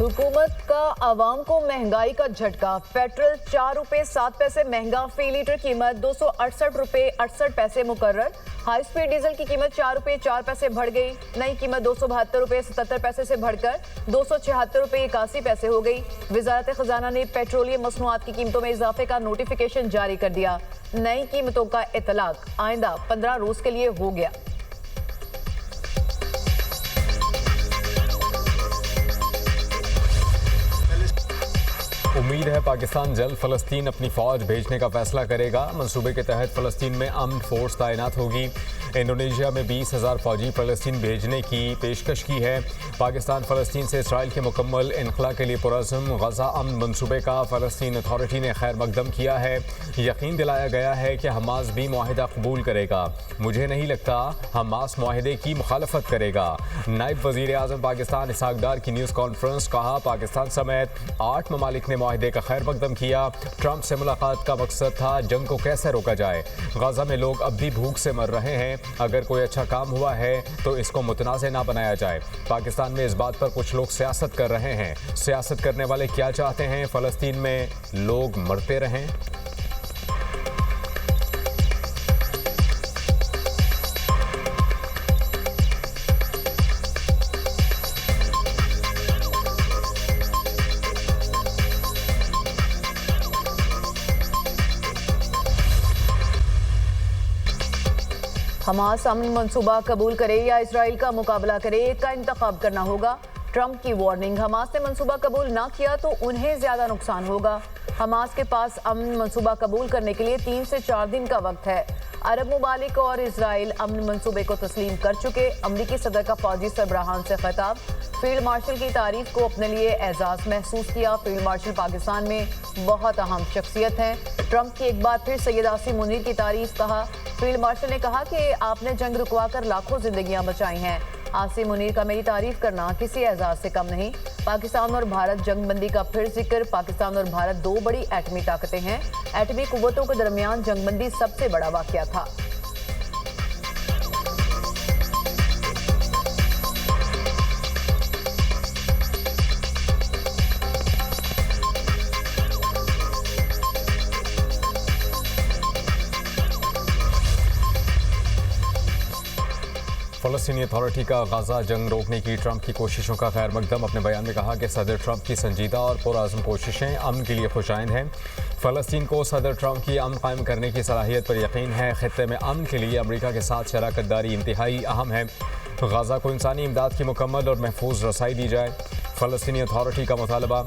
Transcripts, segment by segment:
हुकूमत का आवाम को महंगाई का झटका। पेट्रोल 4 रुपए 7 पैसे महंगा, फी लीटर कीमत 268 रुपए 68 पैसे मुकर्रर। हाई स्पीड डीजल की कीमत 4 रुपए 4 पैसे बढ़ गई, नई कीमत 272 रुपए 77 पैसे से बढ़कर 276 रुपए 81 पैसे हो गई। वजारत खजाना ने पेट्रोलियम मसनूआत की कीमतों में इजाफे का नोटिफिकेशन जारी कर दिया। नई कीमतों का इतलाक आइंदा 15 रोज के लिए हो गया। उम्मीद है पाकिस्तान जल्द फ़लस्तीन अपनी फ़ौज भेजने का फैसला करेगा। मंसूबे के तहत फ़लस्तीन में आर्म्ड फोर्स तैनात होगी। इंडोनेशिया में 20,000 फ़ौजी फ़लस्तीन भेजने की पेशकश की है। पाकिस्तान फ़लस्तीन से इसराइल के मुकम्मल इनखला के लिए पुरज़्म गज़ा अमन मंसूबे का फ़लस्तीन अथॉरिटी ने खैर मकदम किया है। यकीन दिलाया गया है कि हमास भी मुआहिदा कबूल करेगा। मुझे नहीं लगता हमास मुआहिदे की मुखालफत करेगा। नायब वज़ीर आज़म पाकिस्तान इसहाक डार की न्यूज़ कॉन्फ्रेंस। कहा, पाकिस्तान समेत 8 ममालिक ने मुआहिदे का खैर मकदम किया। ट्रंप से मुलाकात का मकसद था जंग को कैसे रोका जाए। गज़ा में लोग अब भी भूख से मर रहे हैं। अगर कोई अच्छा काम हुआ है तो इसको मुतनाज़ ना बनाया जाए। पाकिस्तान में इस बात पर कुछ लोग सियासत कर रहे हैं। सियासत करने वाले क्या चाहते हैं? फ़लस्तीन में लोग मरते रहें। हमास अमन मंसूबा कबूल करे या इसराइल का मुकाबला करे, एक का इंतखाब करना होगा। ट्रंप की वार्निंग। हमास ने मंसूबा कबूल ना किया तो उन्हें ज्यादा नुकसान होगा। हमास के पास अमन मंसूबा कबूल करने के लिए 3 से 4 दिन का वक्त है। अरब मुमालिक और इसराइल अमन मंसूबे को तस्लीम कर चुके। अमरीकी सदर का फौजी सरबराहान से खिताब। फील्ड मार्शल की तारीफ को अपने लिए एजाज महसूस किया। फील्ड मार्शल पाकिस्तान में बहुत अहम शख्सियत हैं। ट्रंप की एक बार फिर सैयद आसिम मुनीर की तारीफ। कहा, फील्ड मार्शल ने कहा कि आपने जंग रुकवा कर लाखों जिंदगियां बचाई हैं। आसिम मुनीर का मेरी तारीफ करना किसी एजाज से कम नहीं। पाकिस्तान और भारत जंगबंदी का फिर जिक्र। पाकिस्तान और भारत 2 बड़ी एटमी ताकतें हैं। एटमी कुव्वतों के दरमियान जंगबंदी सबसे बड़ा वाकया था। फ़लस्तीनी अथॉरिटी का गज़ा जंग रोकने की ट्रंप की कोशिशों का खैर मकदम। अपने बयान में कहा कि सदर ट्रंप की संजीदा और पुरअज़्म कोशिशें अमन के लिए खुशाइंद हैं। फ़लस्तीन को सदर ट्रंप की अमन कायम करने की सलाहियत पर यकीन है। खित्ते में अमन के लिए अमरीका के साथ शराकत दारी इंतहाई अहम है। गज़ा को इंसानी इमदाद की मुकम्मल और महफूज रसाई दी जाए। फ़लस्तीनी अथॉरिटी का मुतालबा,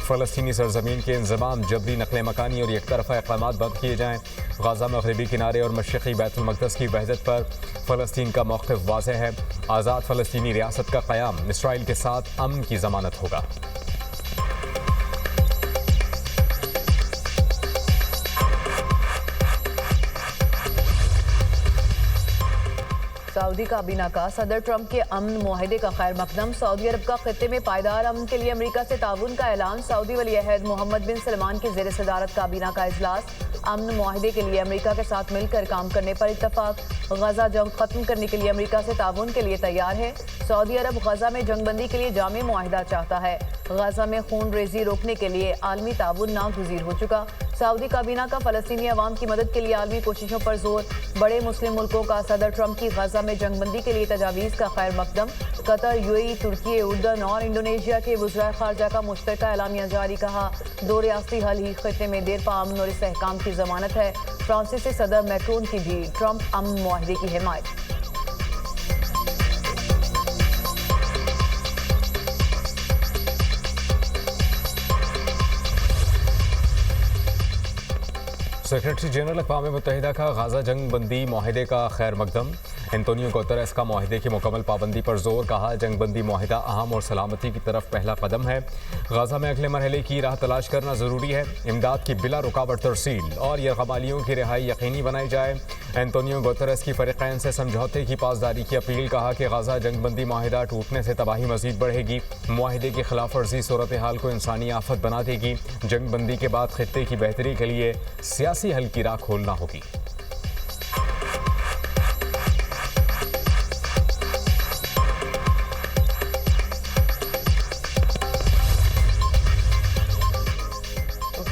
फ़लस्तीनी सरजमीन के इंज़माम, जबरी नकल मकानी और एक तरफ़ा इक़दामात बंद किए जाएँ। गज़ा मग़रिबी किनारे और मशरिक़ी बैतुल मक़दस की वहदत पर फ़लस्तीन का मौक़िफ़ वाज़ेह है। आज़ाद फ़लस्तीनी रियासत का क़याम इसराइल के साथ अमन की ज़मानत होगा। सऊदी काबीना का सदर ट्रंप के अमन मुआहिदे का खैर मकदम। सऊदी अरब का खित्ते में पायदार अमन के लिए अमेरिका से ताउन का ऐलान। सऊदी वली अहद मोहम्मद बिन सलमान की ज़ेर सदारत काबीना का इजलास। अमन मुआहिदे के लिए अमेरिका के साथ मिलकर काम करने पर इत्तफाक। गज़ा जंग खत्म करने के लिए अमेरिका से ताउन के लिए तैयार है। सऊदी अरब गज़ा में जंगबंदी के लिए जामे मुआहिदा चाहता है। गज़ा में खून रेजी रोकने के लिए आलमी ताउन नागुज़ीर हो चुका। सऊदी काबीना का फ़लस्तीनी अवाम की मदद के लिए आलमी कोशिशों पर जोर। बड़े मुस्लिम मुल्कों का सदर ट्रंप की गज़ा में जंगबंदी के लिए तजावीज़ का खैर मकदम। कतर, यूएई, तुर्की, उर्दन और इंडोनेशिया के वज़राए ख़ारजा का मुश्तरका एलामिया जारी। कहा, 2 रियासती हल ही खित्ते में देर पा अमन और इस्तेहकाम की ज़मानत है। फ्रांसीसी सदर मैक्रोन की भी ट्रंप अमन मुआहिदे की हिमायत। सेक्रेटरी जनरल अक़वाम मुत्तहिदा का गज़ा जंग बंदी मुआहिदे का खैर मकदम। एंटोनियो गुतेरेस का मुआहिदे की मुकम्मल पाबंदी पर जोर। कहा, जंग बंदी मुआहिदा अहम और सलामती की तरफ पहला कदम है। गज़ा में अगले मरहले की राह तलाश करना ज़रूरी है। इमदाद की बिला रुकावट तरसील और यरग़मालियों की रिहाई यकीनी बनाई जाए। एंटोनियो गुतेरेस की फ़रीक़ैन से समझौते की पासदारी की अपील। कहा कि गज़ा जंग बंदी मुआहिदा टूटने से तबाही मज़ीद बढ़ेगी। मुआहिदे की खिलाफ वर्जी सूरत हाल को इंसानी आफत बना देगी। जंग बंदी के बाद खित्ते की बेहतरी के लिए सियासी हल की राह खोलना होगी।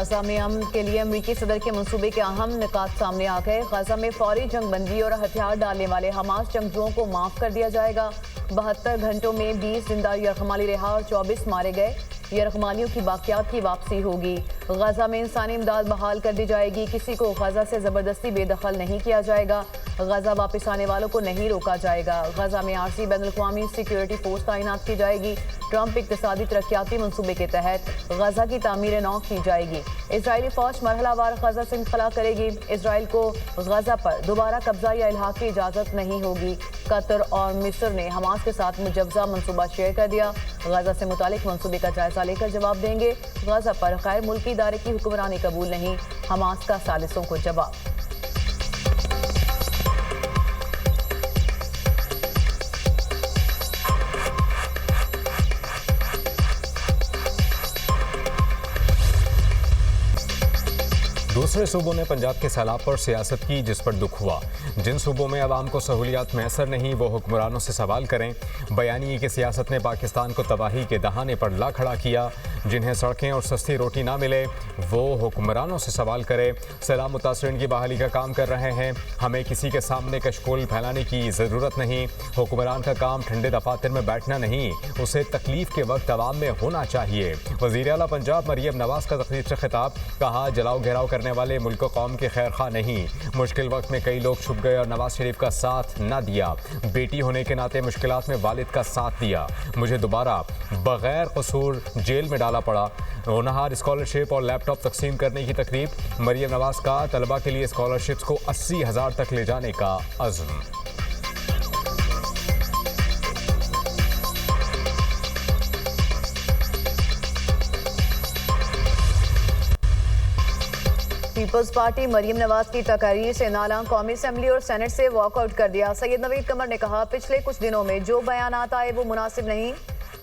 गाजा में अमन के लिए अमरीकी सदर के मंसूबे के अहम निकात सामने आ गए। गाजा में फौरी जंगबंदी और हथियार डालने वाले हमास जंगजुओं को माफ कर दिया जाएगा। 72 घंटों में 20 जिंदा यरगमाली रिहा और 24 मारे गए। यरगमालियों की बाकियात की वापसी होगी। गाजा में इंसानी इमदाद बहाल कर दी जाएगी। किसी को गाजा से ज़बरदस्ती बेदखल नहीं किया जाएगा। गाजा वापस आने वालों को नहीं रोका जाएगा। गाजा में आरसी बैनुल-अक़वामी सिक्योरिटी फोर्स तैनात की जाएगी। ट्रंप इक़्तिसादी तरक्याती मंसूबे के तहत गाजा की तामीर नौ की जाएगी। इजरायली फौज मरहलावार गाजा से इंखला करेगी। इसराइल को गाजा पर दोबारा कब्जा या इल्हाक की इजाज़त नहीं होगी। कतर और मिस्र ने हमास के साथ मुजव्जा मंसूबा शेयर कर दिया। गाजा से मुतालिक मंसूबे का जायजा लेकर जवाब देंगे। गाजा पर गैर मुल्की इदारे की हुक्मरानी कबूल नहीं, हमास का सालिसों को जवाब। दूसरे सूबों ने पंजाब के सैलाब पर सियासत की, जिस पर दुख हुआ। जिन सूबों में अवाम को सहूलियात मैसर नहीं, वो हुक्मरानों से सवाल करें। बयानी कि सियासत ने पाकिस्तान को तबाही के दहाने पर ला खड़ा किया। जिन्हें सड़कें और सस्ती रोटी ना मिले, वो हुक्मरानों से सवाल करें। सैलाब मुतासरीन की बहाली का काम कर रहे हैं। हमें किसी के सामने कशकोल फैलाने की ज़रूरत नहीं। हुक्मरान का काम ठंडे दफातर में बैठना नहीं, उसे तकलीफ के वक्त अवाम में होना चाहिए। वज़ीर आला पंजाब मरियम नवाज का तकरीर से खिताब, कहा जलाओ घेराव करने वाले मुल्क कौम के खैर खा नहीं। मुश्किल वक्त में कई लोग छुप गए और नवाज शरीफ का साथ न दिया। बेटी होने के नाते मुश्किलात में वालिद का साथ दिया। मुझे दोबारा बगैर कसूर जेल में डाला पड़ा। होनहार स्कॉलरशिप और लैपटॉप तकसीम करने की तकरीब। मरियम नवाज का तलबा के लिए स्कॉलरशिप्स को 80,000 तक ले जाने का अज़्म। पीपल्स पार्टी मरियम नवाज की तकारीर से नाला कौमी असम्बली और सेनेट से वॉकआउट कर दिया। सैयद नवीद कमर ने कहा, पिछले कुछ दिनों में जो बयानात आए वो मुनासिब नहीं।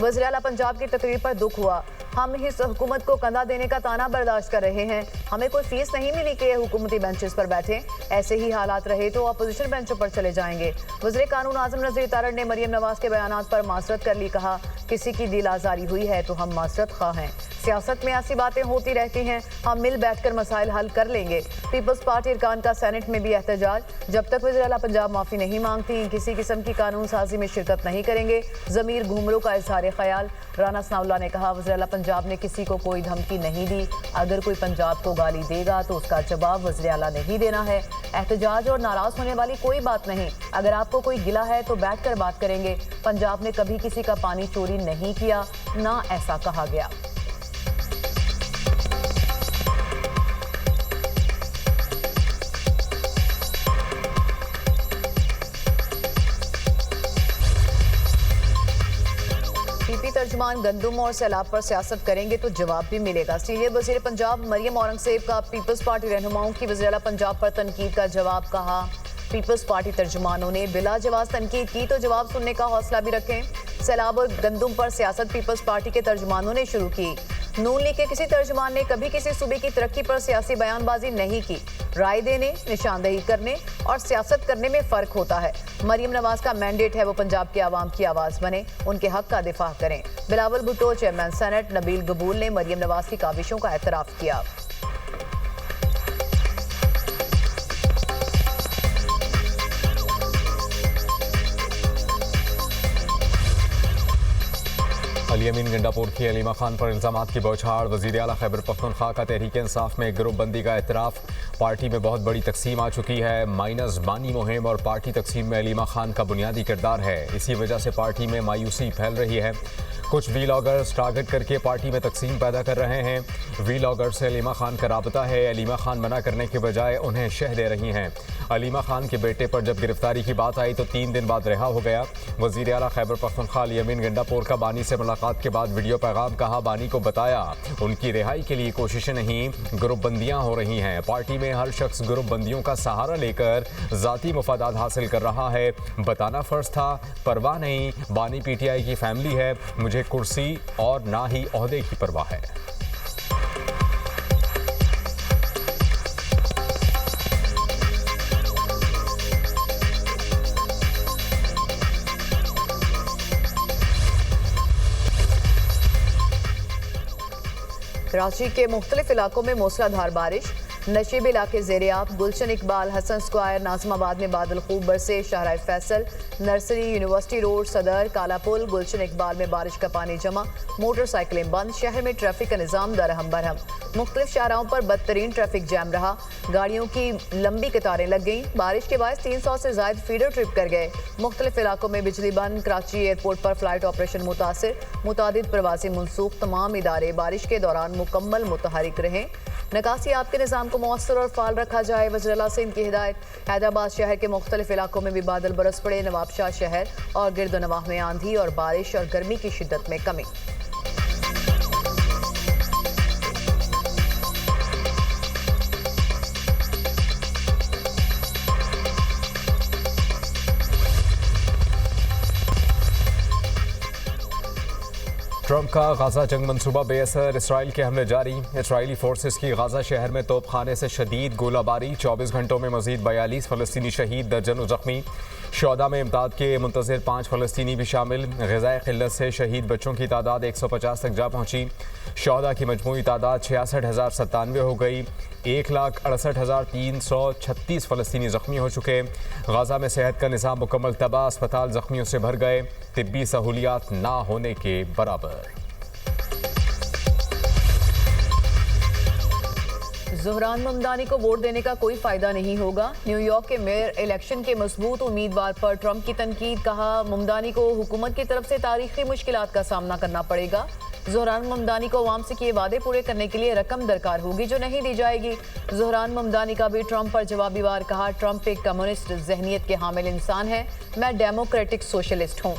वज़ीर आला पंजाब की तकरीर पर दुख हुआ। हम इस हुकूमत को कंधा देने का ताना बर्दाश्त कर रहे हैं। हमें कोई फीस नहीं मिली कि हुकूमती बेंचेस पर बैठे। ऐसे ही हालात रहे तो अपोजिशन बेंचों पर चले जाएंगे। वज़ीर कानून आज़म नज़ीर तारड़ ने मरियम नवाज के बयानात पर माजरत कर ली। कहा, किसी की दिल आज़ारी हुई है तो हम माजरत खा हैं। सियासत में ऐसी बातें होती रहती हैं, हम मिल बैठकर मसाइल हल कर लेंगे। पीपल्स पार्टी अरकान का सेनेट में भी एहतजाज। जब तक वज़ीर आला पंजाब माफ़ी नहीं मांगती, किसी किस्म की कानून साजी में शिरकत नहीं करेंगे। ज़मीर घुमरों का इजहार ख्याल। राना सनाउल्लाह ने कहा, वज़ीर आला पंजाब ने किसी को कोई धमकी नहीं दी। अगर कोई पंजाब को गाली देगा तो उसका जवाब वज़ीर आला ने ही देना है। एहतजाज और नाराज़ होने वाली कोई बात नहीं। अगर आपको कोई गिला है तो बैठ कर बात करेंगे। पंजाब ने कभी किसी का पानी चोरी नहीं किया, ना ऐसा कहा गया। पीपी तर्जुमान गंदुम और सैलाब पर सियासत करेंगे तो जवाब भी मिलेगा। सीनियर वज़ीर पंजाब मरियम औरंगज़ेब का पीपल्स पार्टी रहनुमाओं की वज़ीर आला पंजाब पर तनकीद का जवाब। कहा, पीपल्स पार्टी तर्जुमानों ने बिला जवाब तनकीद की तो जवाब सुनने का हौसला भी रखें। सैलाब और गंदुम पर सियासत पीपल्स पार्टी के तर्जुमानों ने शुरू की। नून लीग के किसी तर्जुमान ने कभी किसी सूबे की तरक्की पर सियासी बयानबाजी नहीं की। राय देने, निशानदेही करने और सियासत करने में फ़र्क होता है। मरियम नवाज का मैंडेट है वो पंजाब के आवाम की आवाज़ बने, उनके हक का दिफा करें। बिलावल भुट्टो चेयरमैन सेनेट नबील गबूल ने मरियम नवाज की काविशों का एतराफ़ किया। अली अमीन गंडापुर की अलीमा खान पर इल्ज़ामात की बौछार। वज़ीर आला खैबर पख्तूनख्वा का तहरीक इंसाफ में ग्रुपबंदी का एतराफ़। पार्टी में बहुत बड़ी तकसीम आ चुकी है। माइनस बानी मुहिम और पार्टी तकसीम में अलीमा खान का बुनियादी किरदार है। इसी वजह से पार्टी में मायूसी फैल रही है। कुछ वीलॉगर्स टारगेट करके पार्टी में तकसीम पैदा कर रहे हैं। वीलॉगर से अलीमा खान का राबता है। अलीमा खान मना करने के बजाय उन्हें शह दे रही हैं। अलीमा खान के बेटे पर जब गिरफ्तारी की बात आई तो 3 दिन बाद रिहा हो गया। वज़ीर आला खैबर पख्तूनख्वा अली अमीन गंडापुर का बानी से मुलाकात के बाद वीडियो पैगाम। कहा, बानी को बताया उनकी रिहाई के लिए कोशिशें नहीं, ग्रुपबंदियां हो रही हैं। पार्टी में हर शख्स ग्रुपबंदियों का सहारा लेकर ज़ाती मुफादात हासिल कर रहा है। बताना फ़र्ज था, परवाह नहीं। बानी पीटीआई की फैमिली है, मुझे कुर्सी और ना ही ओहदे की परवाह है। कराची के मुख्तलिफ इलाकों में मूसलाधार बारिश, नशीब इलाके ज़ेरियाब, गुलशन इकबाल, हसन स्क्वायर, नाज़िमाबाद में बादल खूब बरसे, शाहराह फैसल, नर्सरी, यूनिवर्सिटी रोड, सदर, कालापुल, गुलशन इकबाल में बारिश का पानी जमा, मोटरसाइकिलें बंद, शहर में ट्रैफिक का निज़ाम दरहम बरहम। मुख्तलिफ शाहराहों पर बदतरीन ट्रैफिक जैम रहा, गाड़ियों की लंबी कतारें लग गईं, बारिश के बायस 300 से ज़ायद फीडर ट्रिप कर गए। मुख्तलिफ इलाकों में बिजली बंद, कराची एयरपोर्ट पर फ्लाइट ऑपरेशन मुतासिर, मुतादिद प्रवासी मनसूख, तमाम इदारे बारिश के दौरान मुकम्मल मुतहरिक रहे। निकासी आप के निज़ाम को मौसर और फाल रखा जाए, वज़ीर-ए-आला सिंध की हिदायत। हैदराबाद शहर के मुख्तलिफ इलाकों में भी बादल बरस पड़े, नवाबशाह शहर और गिरदोनवाह में आंधी और बारिश और गर्मी की शिद्दत में कमी। ट्रंप का गाजा जंग मंसूबा बेअसर, इसराइल के हमले जारी। इसराइली फोर्सेस की गाजा शहर में तोपखाने से शदीद गोलाबारी, 24 घंटों में मजीद 42 फ़लस्तीनी शहीद, दर्जनों जख्मी। शोदा में इमदाद के मुंतज़िर 5 फ़लस्तीनी भी शामिल। ग़िज़ाई क़िल्लत से शहीद बच्चों की तादाद 150 तक जा पहुँची। शोदा की मजमूई तादाद 66,097 हो गई। 1,68,336 फ़लस्तीनी ज़ख्मी हो चुके। गाज़ा में सेहत का निज़ाम मुकम्मल तबाह, अस्पताल ज़ख्मियों से भर गए, तिब्बी सहूलियात ना होने के बराबर। ज़ोहरान ममदानी को वोट देने का कोई फायदा नहीं होगा। न्यूयॉर्क के मेयर इलेक्शन के मजबूत उम्मीदवार पर ट्रंप की तनकीद, कहा ममदानी को हुकूमत की तरफ से तारीखी मुश्किलात का सामना करना पड़ेगा। ज़ोहरान ममदानी को अवाम से किए वादे पूरे करने के लिए रकम दरकार होगी जो नहीं दी जाएगी। ज़ोहरान ममदानी का भी ट्रंप पर जवाबी वार, कहा ट्रंप एक कम्युनिस्ट जहनीत के हामिल इंसान है, मैं डेमोक्रेटिक सोशलिस्ट हूँ।